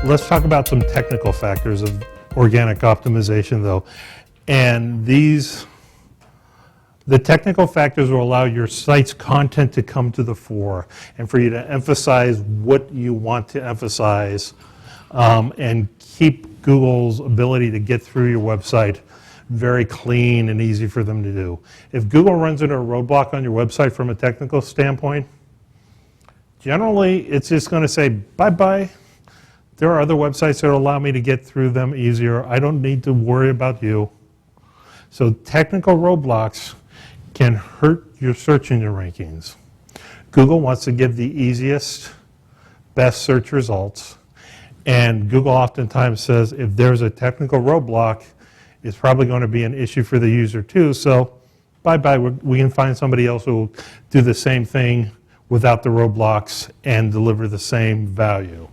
Let's talk about some technical factors of organic optimization, though. And the technical factors will allow your site's content to come to the fore and for you to emphasize what you want to emphasize and keep Google's ability to get through your website very clean and easy for them to do. If Google runs into a roadblock on your website from a technical standpoint, generally it's just going to say, bye-bye. There are other websites that allow me to get through them easier. I don't need to worry about you. So technical roadblocks can hurt your search engine rankings. Google wants to give the easiest, best search results. And Google oftentimes says if there's a technical roadblock, it's probably going to be an issue for the user too. So bye-bye, we can find somebody else who will do the same thing without the roadblocks and deliver the same value.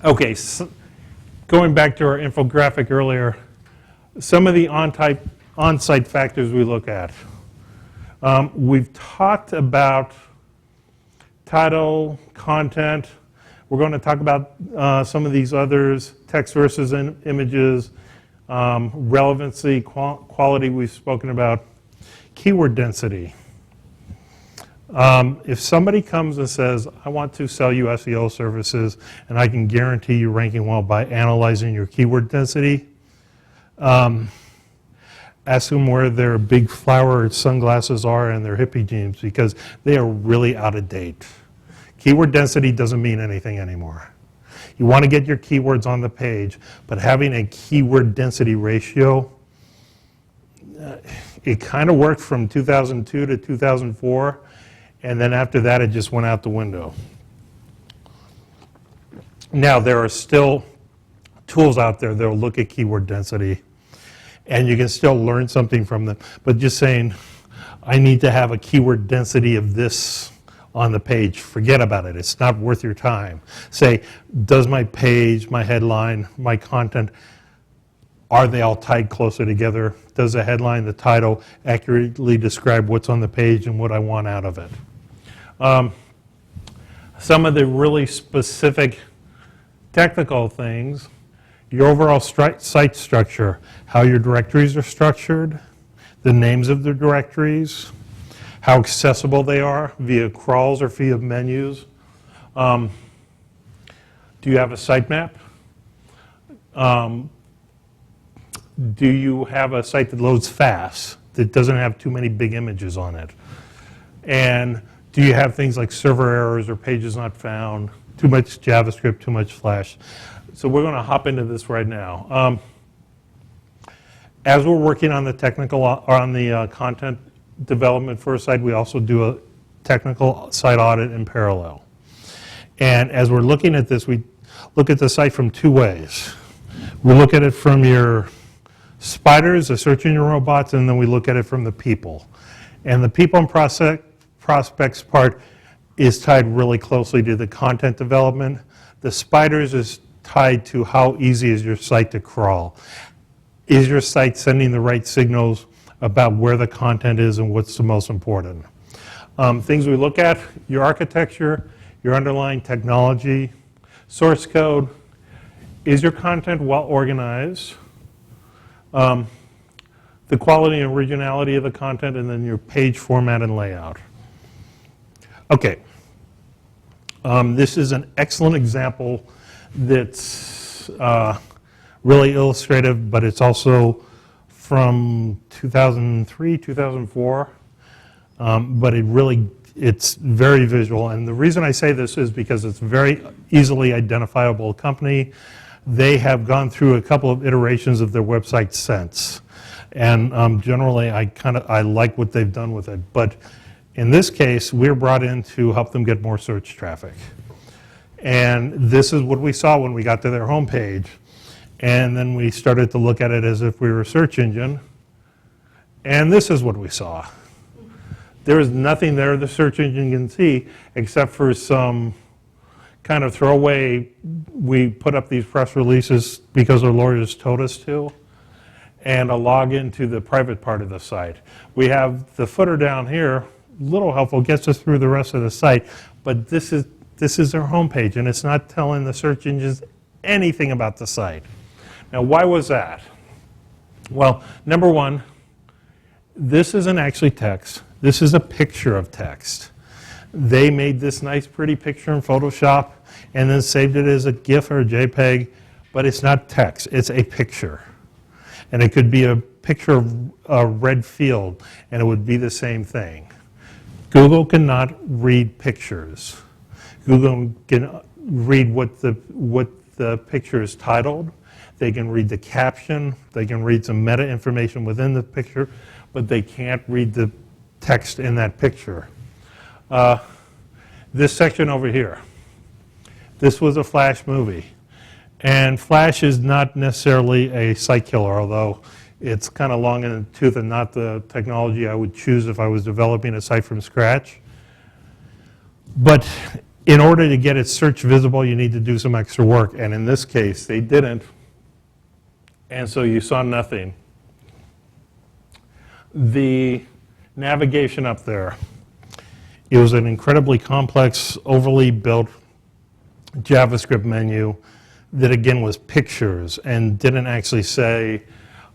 Okay, so going back to our infographic earlier, some of the on-site factors we look at. We've talked about title, content. We're going to talk about some of these others, text versus images, relevancy, quality we've spoken about, keyword density. If somebody comes and says, I want to sell you SEO services and I can guarantee you ranking well by analyzing your keyword density, ask them where their big flower sunglasses are and their hippie jeans because they are really out of date. Keyword density doesn't mean anything anymore. You want to get your keywords on the page, but having a keyword density ratio, it kind of worked from 2002 to 2004, and then after that it just went out the window. Now there are still tools out there that will look at keyword density, and you can still learn something from them, but just saying, I need to have a keyword density of this on the page, forget about it. It's not worth your time. Say, does my page, my headline, my content, are they all tied closer together? Does the headline, the title, accurately describe what's on the page and what I want out of it? Some of the really specific technical things, your overall site structure, how your directories are structured, the names of the directories, how accessible they are via crawls or via menus. Do you have a sitemap? Do you have a site that loads fast, that doesn't have too many big images on it? And do you have things like server errors or pages not found, too much JavaScript, too much Flash? So we're going to hop into this right now. As we're working on the content development for a site, we also do a technical site audit in parallel. And as we're looking at this, we look at the site from two ways. We look at it from your spiders, the search engine robots, and then we look at it from the people. And the people and prospects part is tied really closely to the content development. The spiders is tied to how easy is your site to crawl. Is your site sending the right signals about where the content is and what's the most important? Things we look at, your architecture, your underlying technology, source code. Is your content well organized? The quality and originality of the content, and then your page format and layout. Okay, this is an excellent example that's really illustrative, but it's also from 2003, 2004, but it's very visual. And the reason I say this is because it's very easily identifiable company. They have gone through a couple of iterations of their website since. And generally, I like what they've done with it. But in this case, we're brought in to help them get more search traffic. And this is what we saw when we got to their homepage. And then we started to look at it as if we were a search engine. And this is what we saw. There is nothing there the search engine can see except for some kind of throwaway, we put up these press releases because our lawyers told us to, and a login to the private part of the site. We have the footer down here, little helpful, gets us through the rest of the site, but this is this is their homepage, and it's not telling the search engines anything about the site. Now, why was that? Well, number one, this isn't actually text. This is a picture of text. They made this nice, pretty picture in Photoshop and then saved it as a GIF or a JPEG, but it's not text. It's a picture. And it could be a picture of a red field, and it would be the same thing. Google cannot read pictures. Google can read what the picture is titled. They can read the caption. They can read some meta information within the picture, but they can't read the text in that picture. This section over here, this was a Flash movie. And Flash is not necessarily a site killer, although it's kind of long in the tooth and not the technology I would choose if I was developing a site from scratch. But in order to get it search visible, you need to do some extra work. And in this case, they didn't. And so you saw nothing. The navigation up there, it was an incredibly complex, overly built JavaScript menu that again was pictures and didn't actually say,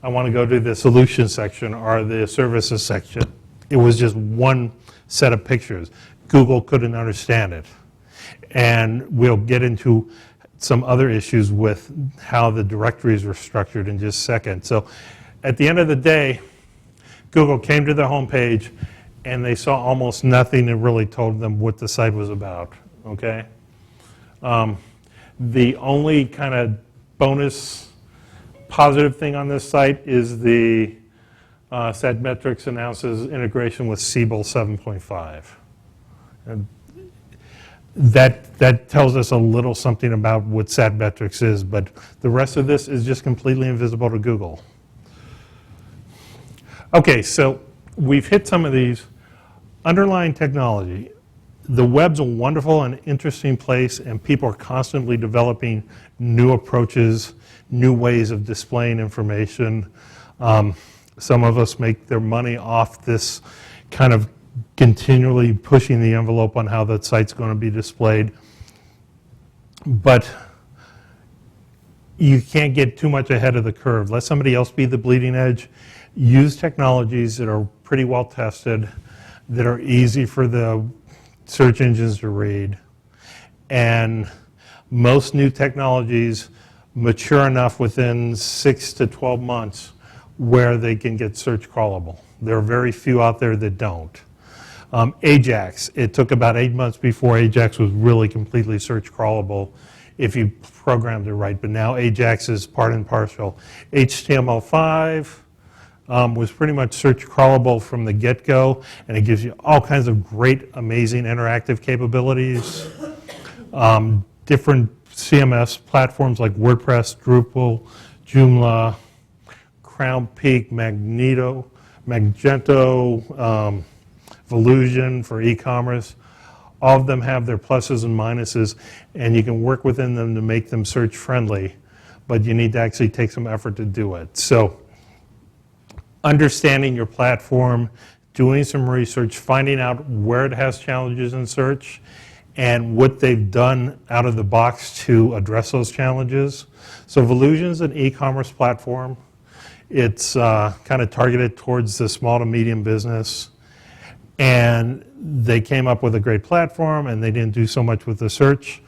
I want to go to the solution section or the services section. It was just one set of pictures. Google couldn't understand it. And we'll get into some other issues with how the directories were structured in just a second. So at the end of the day, Google came to their homepage and they saw almost nothing that really told them what the site was about, okay? The only kind of bonus positive thing on this site is the Sitemaps announces integration with Siebel 7.5. And that tells us a little something about what Sitemaps is, but the rest of this is just completely invisible to Google. Okay, so we've hit some of these. Underlying technology. The web's a wonderful and interesting place, and people are constantly developing new approaches, new ways of displaying information. Some of us make their money off this kind of continually pushing the envelope on how that site's going to be displayed. But you can't get too much ahead of the curve. Let somebody else be the bleeding edge. Use technologies that are pretty well tested, that are easy for the search engines to read. And most new technologies mature enough within 6 to 12 months where they can get search crawlable. There are very few out there that don't. Ajax, it took about 8 months before Ajax was really completely search crawlable if you programmed it right, but now Ajax is part and parcel. HTML5 was pretty much search crawlable from the get-go, and it gives you all kinds of great, amazing interactive capabilities. Different CMS platforms like WordPress, Drupal, Joomla, Crown Peak, Magento, Volusion for e-commerce. All of them have their pluses and minuses, and you can work within them to make them search friendly, but you need to actually take some effort to do it. So understanding your platform, doing some research, finding out where it has challenges in search, and what they've done out of the box to address those challenges. So Volusion's an e-commerce platform. It's kind of targeted towards the small to medium business. And they came up with a great platform, and they didn't do so much with the search.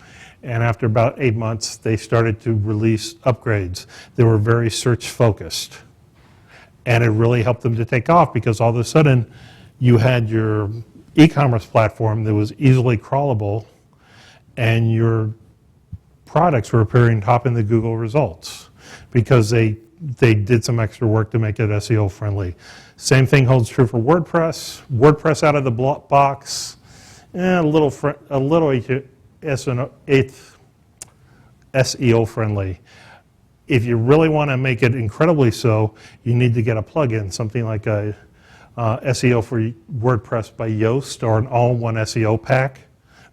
And after about 8 months, they started to release upgrades. They were very search focused. And it really helped them to take off because all of a sudden you had your e-commerce platform that was easily crawlable, and your products were appearing top in the Google results because they did some extra work to make it SEO friendly. Same thing holds true for WordPress. WordPress out of the box, a little SEO friendly. If you really want to make it incredibly so, you need to get a plugin, something like a SEO for WordPress by Yoast or an all-in-one SEO pack.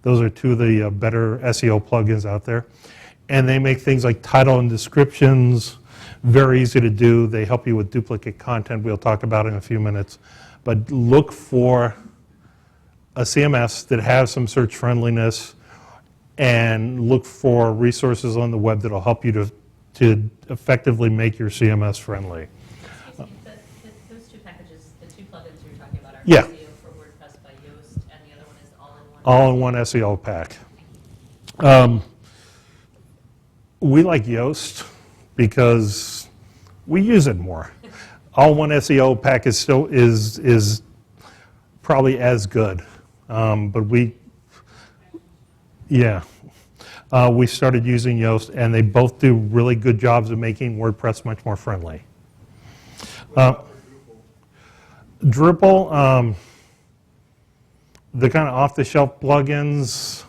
Those are two of the better SEO plugins out there. And they make things like title and descriptions very easy to do. They help you with duplicate content we'll talk about in a few minutes. But look for a CMS that has some search friendliness and look for resources on the web that'll help you to effectively make your CMS friendly. Excuse me, those two packages, the two plugins you're talking about are Yeah. SEO for WordPress by Yoast, and the other one is all-in-one. All-in-one SEO pack. We like Yoast because we use it more. All-in-one SEO pack is still is probably as good, but we started using Yoast, and they both do really good jobs of making WordPress much more friendly. Drupal, the kind of off-the-shelf plugins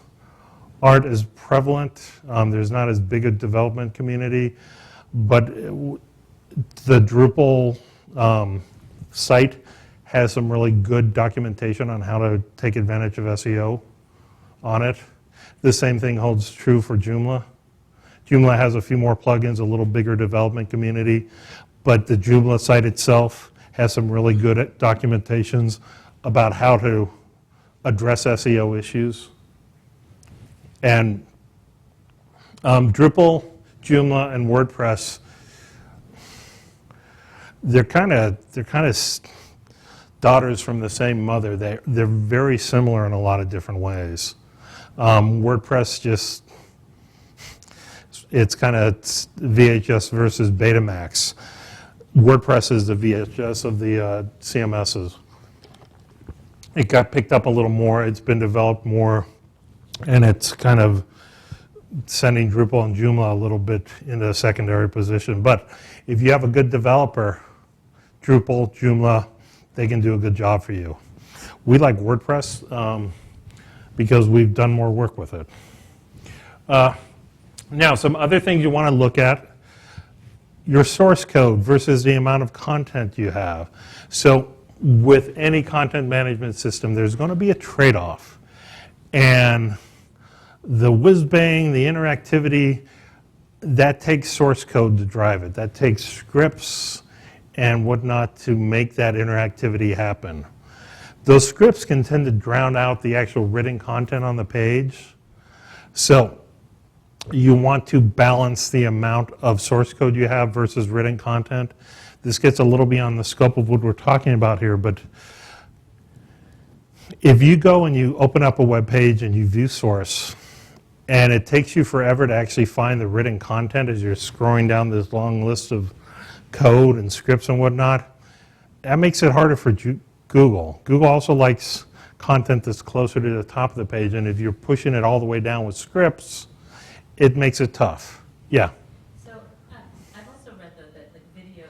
aren't as prevalent. There's not as big a development community, but the Drupal site has some really good documentation on how to take advantage of SEO on it. The same thing holds true for Joomla. Joomla has a few more plugins, a little bigger development community, but the Joomla site itself has some really good documentations about how to address SEO issues. And Drupal, Joomla, and WordPress, they're kind of daughters from the same mother. They're very similar in a lot of different ways. WordPress it's kind of VHS versus Betamax. WordPress is the VHS of the CMSs. It got picked up a little more, it's been developed more, and it's kind of sending Drupal and Joomla a little bit into a secondary position. But if you have a good developer, Drupal, Joomla, they can do a good job for you. We like WordPress because we've done more work with it. Now, some other things you want to look at, your source code versus the amount of content you have. So with any content management system, there's going to be a trade-off. And the whiz-bang, the interactivity, that takes source code to drive it. That takes scripts and whatnot to make that interactivity happen. Those scripts can tend to drown out the actual written content on the page. So you want to balance the amount of source code you have versus written content. This gets a little beyond the scope of what we're talking about here, but if you go and you open up a web page and you view source, and it takes you forever to actually find the written content as you're scrolling down this long list of code and scripts and whatnot, that makes it harder for Google. Google also likes content that's closer to the top of the page, and if you're pushing it all the way down with scripts, it makes it tough. Yeah? So I've also read that like video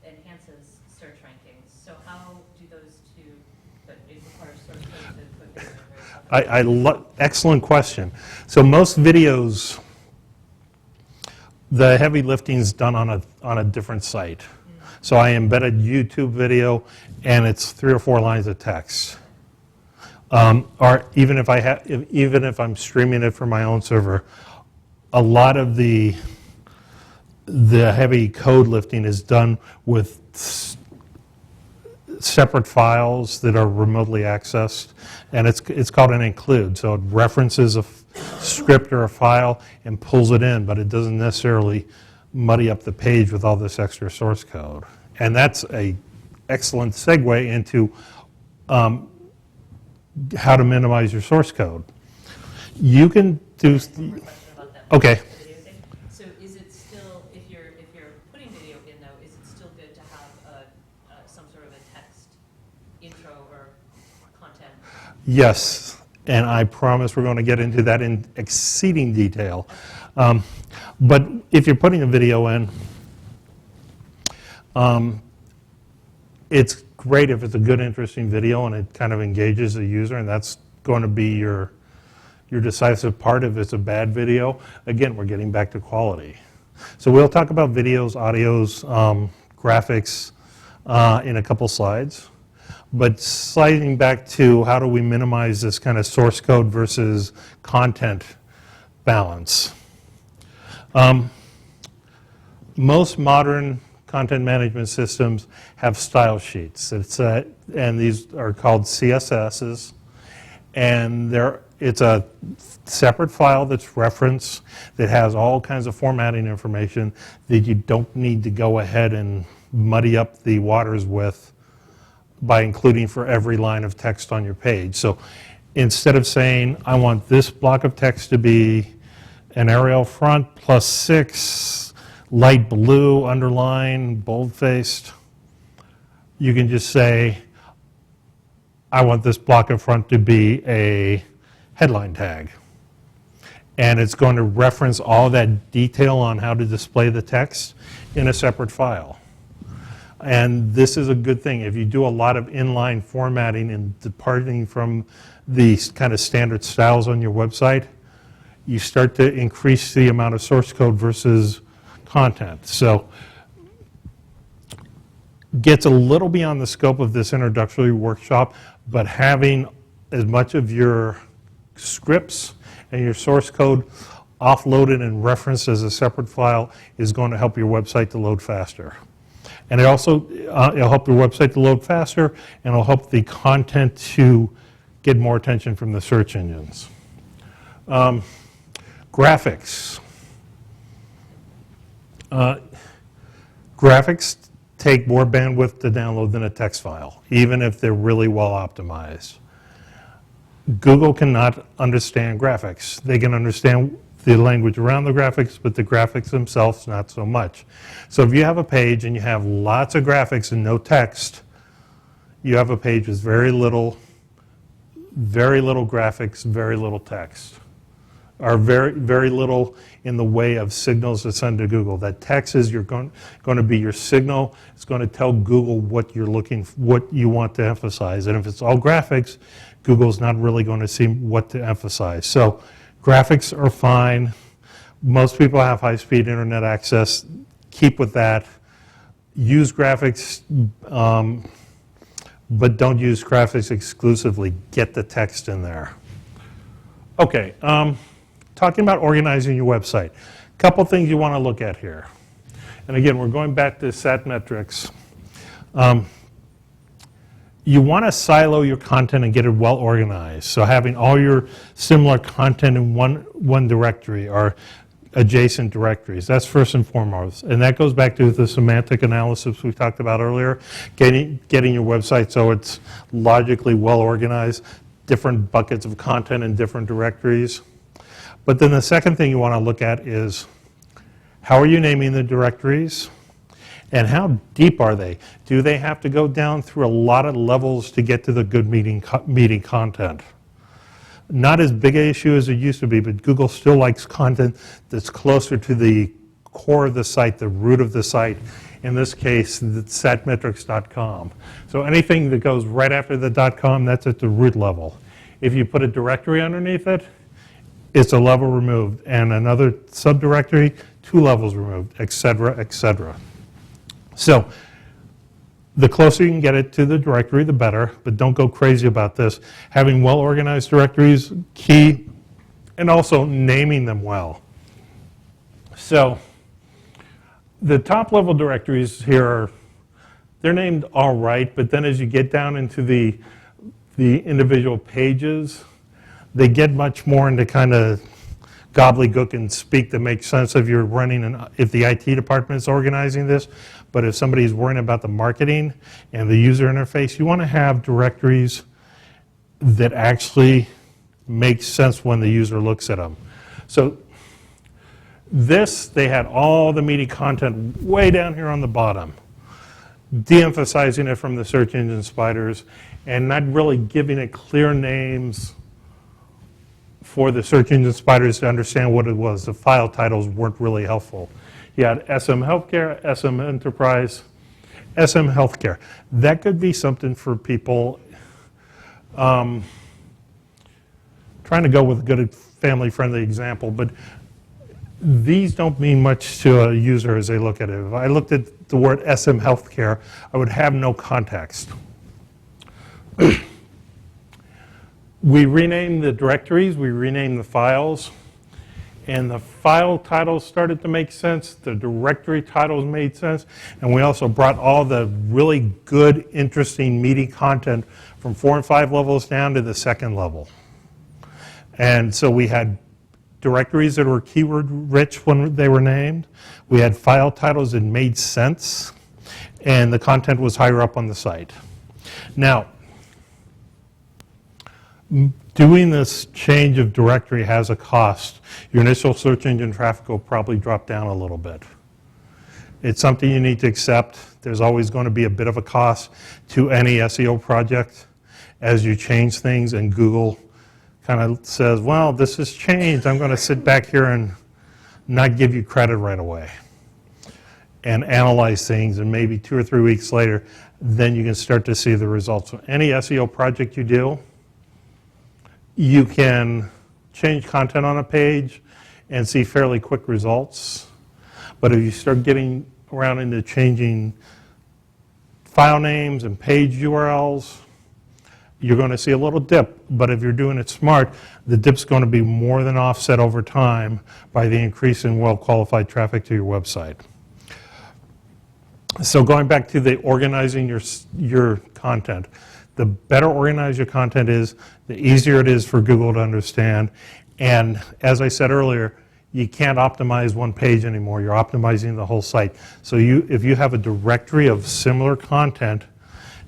enhances search rankings. So how do those two, but it requires source code to put video in. Excellent question. So most videos, the heavy lifting is done on a different site. Mm-hmm. So I embedded YouTube video, and it's 3 or 4 lines of text. Or even if I'm streaming it from my own server, a lot of the heavy code lifting is done with separate files that are remotely accessed, and it's called an include. So it references a script or a file and pulls it in, but it doesn't necessarily muddy up the page with all this extra source code. And that's an excellent segue into how to minimize your source code. You can do. Okay. So is it still, if you're putting video in though, is it still good to have some sort of a text intro or content? Yes, and I promise we're going to get into that in exceeding detail. But if you're putting a video in, it's great if it's a good, interesting video and it kind of engages the user, and that's going to be your decisive part. If it's a bad video, again, we're getting back to quality. So we'll talk about videos, audios, graphics in a couple slides. But sliding back to how do we minimize this kind of source code versus content balance. Most modern content management systems have style sheets. And these are called CSSs. And they're It's a separate file that's referenced, that has all kinds of formatting information that you don't need to go ahead and muddy up the waters with by including for every line of text on your page. So instead of saying, I want this block of text to be an Arial font plus 6, light blue, underline, bold-faced, you can just say, I want this block of front to be a headline tag. And it's going to reference all that detail on how to display the text in a separate file. And this is a good thing. If you do a lot of inline formatting and departing from the kind of standard styles on your website, you start to increase the amount of source code versus content. So gets a little beyond the scope of this introductory workshop, but having as much of your scripts and your source code offloaded and referenced as a separate file is going to help your website to load faster. And it also, it'll help your website to load faster, and it'll help the content to get more attention from the search engines. Graphics. Graphics take more bandwidth to download than a text file, even if they're really well optimized. Google cannot understand graphics. They can understand the language around the graphics, but the graphics themselves, not so much. So if you have a page and you have lots of graphics and no text, you have a page with very little graphics, very little text, or very little in the way of signals to send to Google. That text is going to be your signal. It's going to tell Google what you're what you want to emphasize. And if it's all graphics, Google's not really going to see what to emphasize. So graphics are fine. Most people have high-speed internet access. Keep with that. Use graphics, but don't use graphics exclusively. Get the text in there. Okay, talking about organizing your website. A couple things you want to look at here. And again, we're going back to SAT metrics. You want to silo your content and get it well organized. So having all your similar content in one directory or adjacent directories, that's first and foremost. And that goes back to the semantic analysis we talked about earlier, getting your website so it's logically well organized, different buckets of content in different directories. But then the second thing you want to look at is, how are you naming the directories? And how deep are they? Do they have to go down through a lot of levels to get to the good meeting content? Not as big an issue as it used to be, but Google still likes content that's closer to the core of the site, the root of the site. In this case, the satmetrics.com. So anything that goes right after the .com, that's at the root level. If you put a directory underneath it, it's a level removed, and another subdirectory, 2 levels removed, et cetera, et cetera. So the closer you can get it to the directory, the better, but don't go crazy about this. Having well-organized directories, key, and also naming them well. So the top-level directories here they're named all right, but then as you get down into the individual pages, they get much more into kind of gobbledygook and speak that makes sense if you're running, if the IT department is organizing this. But if somebody's worrying about the marketing and the user interface, you want to have directories that actually make sense when the user looks at them. So this, they had all the meaty content way down here on the bottom, de-emphasizing it from the search engine spiders and not really giving it clear names for the search engine spiders to understand what it was. The file titles weren't really helpful. You had SM Healthcare, SM Enterprise, SM Healthcare. That could be something for people trying to go with a good family-friendly example, but these don't mean much to a user as they look at it. If I looked at the word SM Healthcare, I would have no context. We renamed the directories, we renamed the files, and the file titles started to make sense, the directory titles made sense, and we also brought all the really good, interesting, meaty content from 4 and 5 levels down to the second level. And so we had directories that were keyword rich when they were named. We had file titles that made sense, and the content was higher up on the site. Now, doing this change of directory has a cost. Your initial search engine traffic will probably drop down a little bit. It's something you need to accept. There's always going to be a bit of a cost to any SEO project as you change things, and Google kind of says, well, this has changed. I'm going to sit back here and not give you credit right away and analyze things, and maybe 2 or 3 weeks later, then you can start to see the results. So any SEO project you do, you can change content on a page and see fairly quick results. But if you start getting around into changing file names and page URLs, you're going to see a little dip. But if you're doing it smart, the dip's going to be more than offset over time by the increase in well-qualified traffic to your website. So going back to the organizing your content, the better organized your content is, the easier it is for Google to understand. And as I said earlier, you can't optimize one page anymore. You're optimizing the whole site. So if you have a directory of similar content,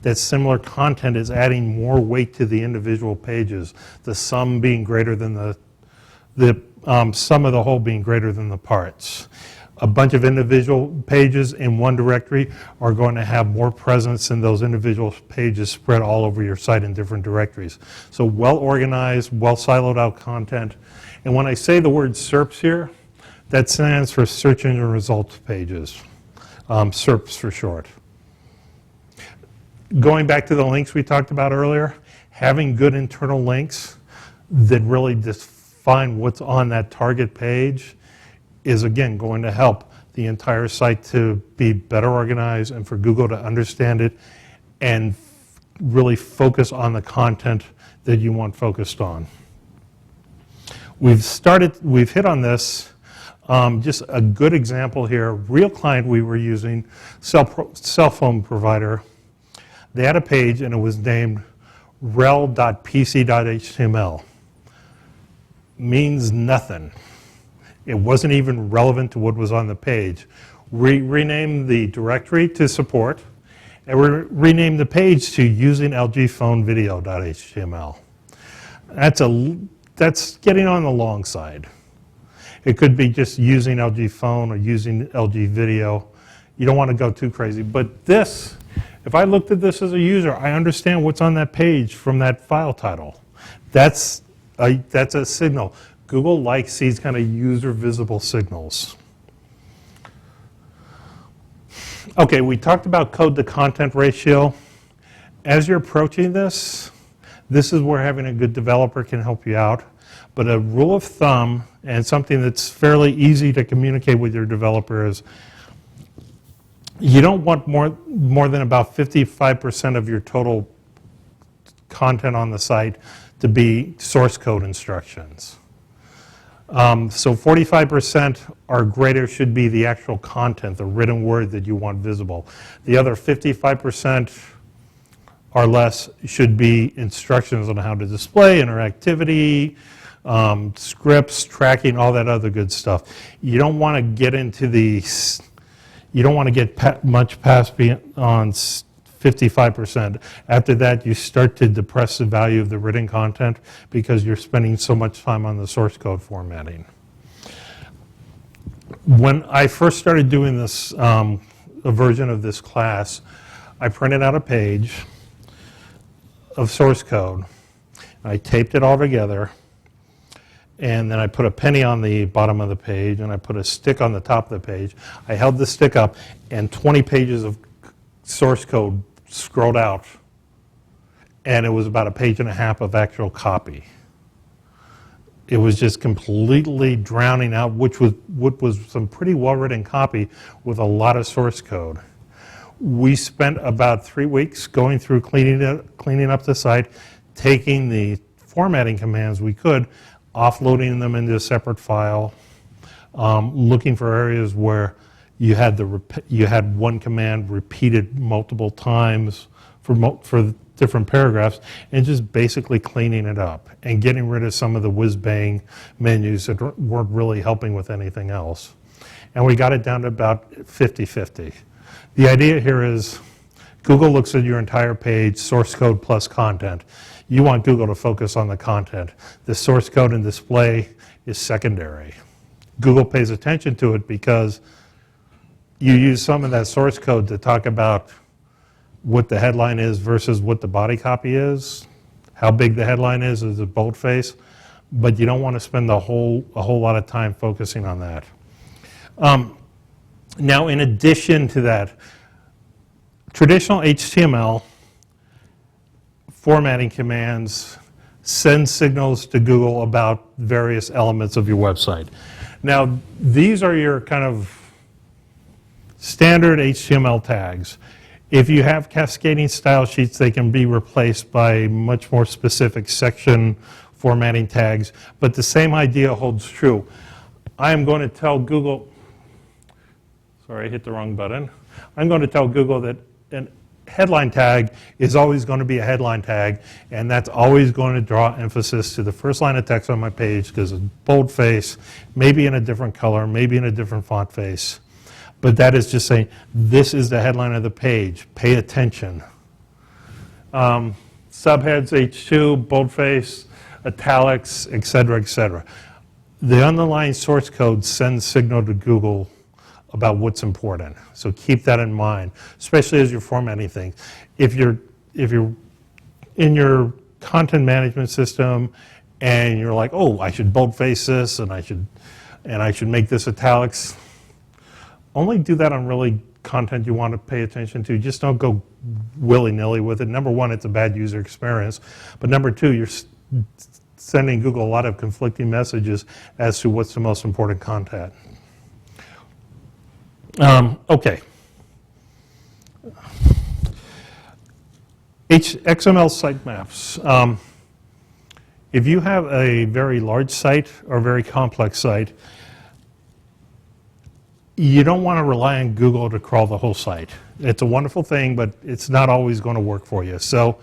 that similar content is adding more weight to the individual pages, the sum being greater than the sum of the whole being greater than the parts. A bunch of individual pages in one directory are going to have more presence than those individual pages spread all over your site in different directories. So well organized, well siloed out content. And when I say the word SERPs here, that stands for Search Engine Results Pages, SERPs for short. Going back to the links we talked about earlier, having good internal links that really define what's on that target page is, again, going to help the entire site to be better organized and for Google to understand it and really focus on the content that you want focused on. We've hit on this, just a good example here, real client we were using, cell phone provider. They had a page and it was named rel.pc.html. Means nothing. It wasn't even relevant to what was on the page. We renamed the directory to support, and we renamed the page to using lgphonevideo.html. That's getting on the long side. It could be just using LG phone or using LG video. You don't want to go too crazy. But this, if I looked at this as a user, I understand what's on that page from that file title. That's a signal. Google likes these kind of user-visible signals. Okay, we talked about code-to-content ratio. As you're approaching this is where having a good developer can help you out. But a rule of thumb, and something that's fairly easy to communicate with your developer, is you don't want more than about 55% of your total content on the site to be source code instructions. So 45% or greater should be the actual content, the written word that you want visible. The other 55% or less should be instructions on how to display, interactivity, scripts, tracking, all that other good stuff. You don't want to get into you don't want to get much past beyond 55%. After that, you start to depress the value of the written content because you're spending so much time on the source code formatting. When I first started doing this, a version of this class, I printed out a page of source code. I taped it all together, and then I put a penny on the bottom of the page, and I put a stick on the top of the page. I held the stick up, and 20 pages of source code scrolled out, and it was about 1.5 pages of actual copy. It was just completely drowning out what was some pretty well-written copy with a lot of source code. We spent about 3 weeks going through cleaning up the site, taking the formatting commands we could, offloading them into a separate file, looking for areas where you had one command repeated multiple times for different paragraphs and just basically cleaning it up and getting rid of some of the whiz-bang menus that weren't really helping with anything else. And we got it down to about 50-50. The idea here is Google looks at your entire page, source code plus content. You want Google to focus on the content. The source code and display is secondary. Google pays attention to it because you use some of that source code to talk about what the headline is versus what the body copy is, how big the headline is it boldface, but you don't want to spend a whole lot of time focusing on that. Now, in addition to that, traditional HTML formatting commands send signals to Google about various elements of your website. Now, these are your kind of standard HTML tags. If you have cascading style sheets, they can be replaced by much more specific section formatting tags, but the same idea holds true. I am going to tell Google, sorry, I hit the wrong button. I'm going to tell Google that a headline tag is always going to be a headline tag, and that's always going to draw emphasis to the first line of text on my page because it's boldface, maybe in a different color, maybe in a different font face. But that is just saying, this is the headline of the page. Pay attention. Subheads, H2, boldface, italics, et cetera, et cetera. The underlying source code sends signal to Google about what's important. So keep that in mind, especially as you're formatting things. If you're in your content management system and you're like, oh, I should boldface this and I should make this italics, only do that on really content you want to pay attention to. Just don't go willy-nilly with it. Number one, it's a bad user experience. But number two, you're sending Google a lot of conflicting messages as to what's the most important content. Okay. XML sitemaps. If you have a very large site or a very complex site, you don't want to rely on Google to crawl the whole site. It's a wonderful thing, but it's not always going to work for you. So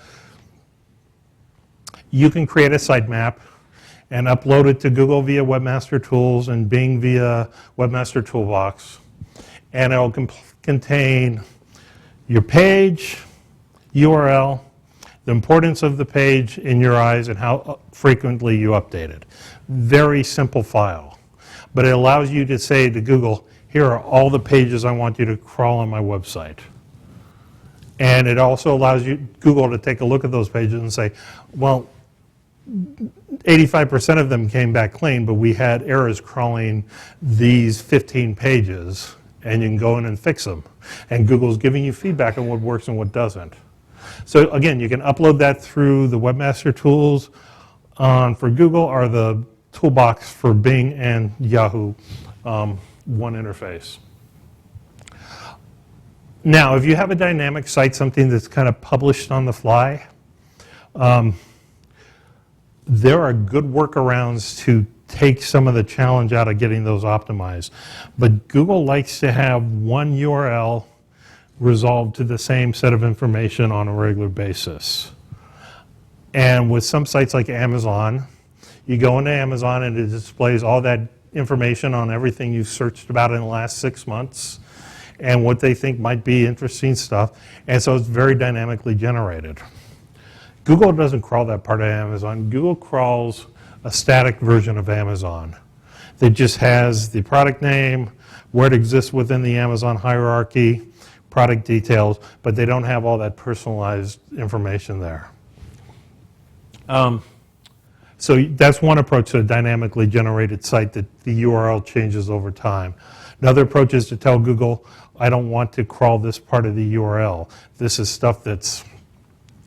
you can create a sitemap and upload it to Google via Webmaster Tools and Bing via Webmaster Toolbox. And it'll contain your page, URL, the importance of the page in your eyes, and how frequently you update it. Very simple file. But it allows you to say to Google, here are all the pages I want you to crawl on my website. And it also allows Google to take a look at those pages and say, well, 85% of them came back clean, but we had errors crawling these 15 pages, and you can go in and fix them. And Google's giving you feedback on what works and what doesn't. So again, you can upload that through the Webmaster Tools for Google or the Toolbox for Bing and Yahoo. One interface. Now, if you have a dynamic site, something that's kind of published on the fly, there are good workarounds to take some of the challenge out of getting those optimized. But Google likes to have one URL resolved to the same set of information on a regular basis. And with some sites like Amazon, you go into Amazon and it displays all that information on everything you've searched about in the last 6 months and what they think might be interesting stuff. And so it's very dynamically generated. Google doesn't crawl that part of Amazon. Google crawls a static version of Amazon that just has the product name, where it exists within the Amazon hierarchy, product details, but they don't have all that personalized information there. So that's one approach to a dynamically generated site, that the URL changes over time. Another approach is to tell Google, I don't want to crawl this part of the URL. This is stuff that's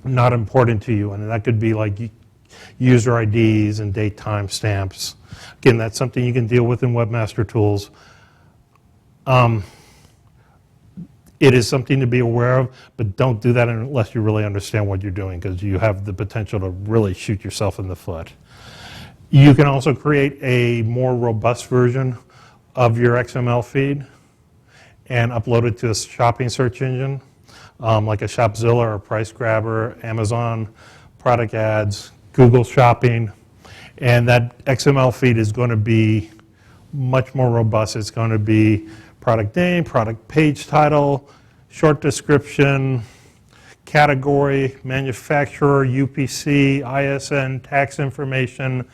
not important to you, and that could be like user IDs and date timestamps. Again, that's something you can deal with in Webmaster Tools. It is something to be aware of, but don't do that unless you really understand what you're doing, because you have the potential to really shoot yourself in the foot. You can also create a more robust version of your XML feed and upload it to a shopping search engine. like a Shopzilla or Price Grabber, Amazon product ads, Google Shopping, and that XML feed is going to be much more robust. It's going to be product name, product page title, short description, category, manufacturer, UPC, ISN, tax information,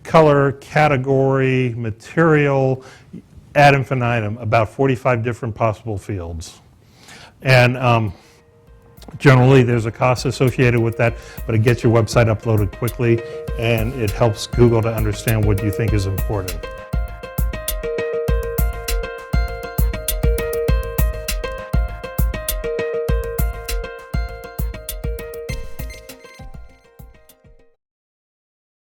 color, category, material, ad infinitum, about 45 different possible fields. And generally there's a cost associated with that, but it gets your website uploaded quickly and it helps Google to understand what you think is important.